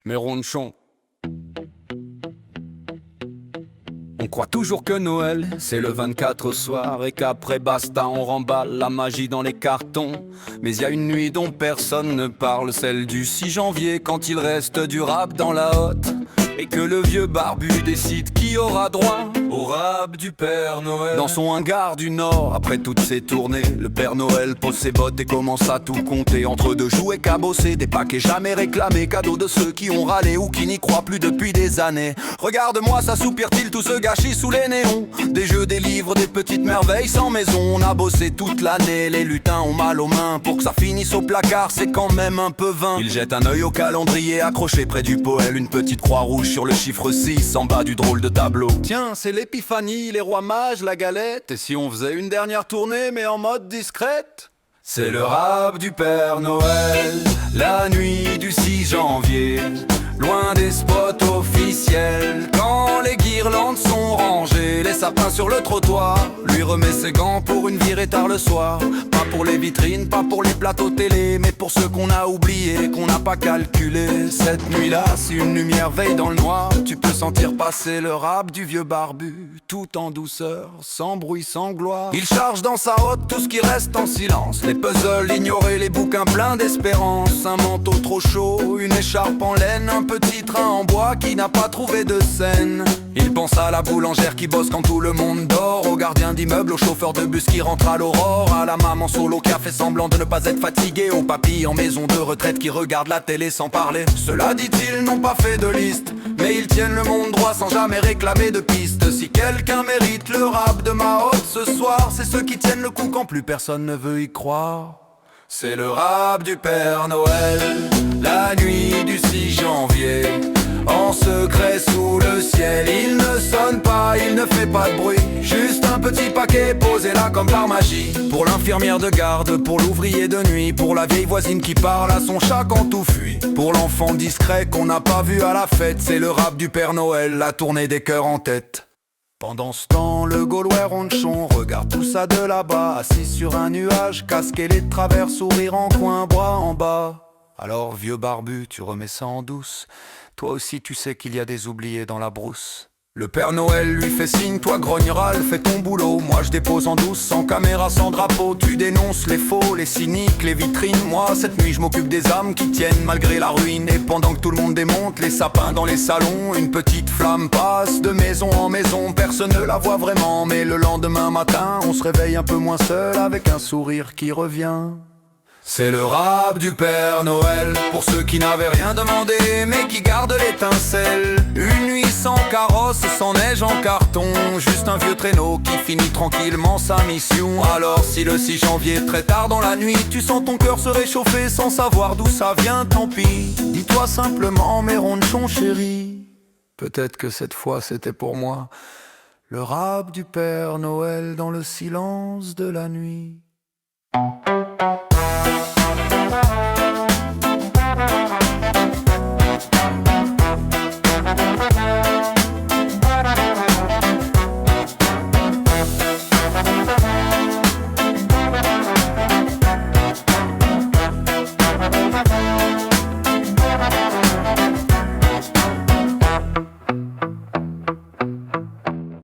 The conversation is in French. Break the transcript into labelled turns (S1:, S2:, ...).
S1: mais ronchon. On croit toujours que Noël, c'est le 24 au soir, et qu'après basta on remballe la magie dans les cartons. Mais y a une nuit dont personne ne parle, celle du 6 janvier, quand il reste du rap dans la hotte, et que le vieux barbu décide qui aura droit au rap du Père Noël. Dans son hangar du Nord, après toutes ses tournées, le Père Noël pose ses bottes et commence à tout compter. Entre deux jouets cabossés, des paquets jamais réclamés, cadeaux de ceux qui ont râlé ou qui n'y croient plus depuis des années. Regarde-moi, ça soupire-t-il, tout ce gâchis sous les néons. Des jeux, des livres, des petites merveilles sans maison. On a bossé toute l'année, les lutins ont mal aux mains. Pour que ça finisse au placard, c'est quand même un peu vain. Il jette un œil au calendrier accroché près du poêle, une petite croix rouge sur le chiffre 6 en bas du drôle de tableau. Tiens, c'est l'épiphanie, les rois mages, la galette. Et si on faisait une dernière tournée mais en mode discrète? C'est le rap du Père Noël, la nuit du 6 janvier, loin des spots officiels. Quand les guirlandes sont rangées, les sapins sur le trottoir, lui remet ses gants pour une virée tard le soir. Pas pour les vitrines, pas pour les plateaux télé, mais pour ceux qu'on a oubliés, qu'on n'a pas calculé. Cette nuit-là, si une lumière veille dans le noir, tu peux sentir passer le rap du vieux barbu, tout en douceur, sans bruit, sans gloire. Il charge dans sa hotte tout ce qui reste en silence, les puzzles ignorés, les bouquins pleins d'espérance. Un manteau trop chaud, une écharpe en laine, un petit train en bois qui n'a pas trouvé de scène. Il pense à la boulangère qui bosse quand tout le monde dort, au gardien d'immeuble, au chauffeur de bus qui rentre à l'aurore, à la maman solo qui a fait semblant de ne pas être fatigué, au papy en maison de retraite qui regarde la télé sans parler. Cela dit-ils n'ont pas fait de liste, mais ils tiennent le monde droit sans jamais réclamer de piste. Si quelqu'un mérite le rap de ma hotte ce soir, c'est ceux qui tiennent le coup quand plus personne ne veut y croire. C'est le rap du Père Noël, la nuit du 6 janvier, en secret sous le ciel. Il ne sonne pas, il ne fait pas de bruit, juste un petit paquet posé là comme par magie. Pour l'infirmière de garde, pour l'ouvrier de nuit, pour la vieille voisine qui parle à son chat quand tout fuit, pour l'enfant discret qu'on n'a pas vu à la fête. C'est le rap du Père Noël, la tournée des cœurs en tête. Pendant ce temps, le Gaulois ronchon regarde tout ça de là-bas, assis sur un nuage, casqué les de travers, sourire en coin, bras en bas. Alors vieux barbu, tu remets ça en douce, toi aussi tu sais qu'il y a des oubliés dans la brousse. Le Père Noël lui fait signe, toi grogneral, fais ton boulot. Moi je dépose en douce, sans caméra, sans drapeau. Tu dénonces les faux, les cyniques, les vitrines. Moi cette nuit je m'occupe des âmes qui tiennent malgré la ruine. Et pendant que tout le monde démonte les sapins dans les salons, une petite flamme passe de maison en maison. Personne ne la voit vraiment, mais le lendemain matin on se réveille un peu moins seul, avec un sourire qui revient. C'est le rap du Père Noël, pour ceux qui n'avaient rien demandé mais qui gardent l'étincelle. Une nuit sans carrosse, sans neige en carton, juste un vieux traîneau qui finit tranquillement sa mission. Alors si le 6 janvier très tard dans la nuit, tu sens ton cœur se réchauffer sans savoir d'où ça vient, tant pis. Dis-toi simplement mes ronchons chéris, peut-être que cette fois c'était pour moi. Le rap du Père Noël dans le silence de la nuit.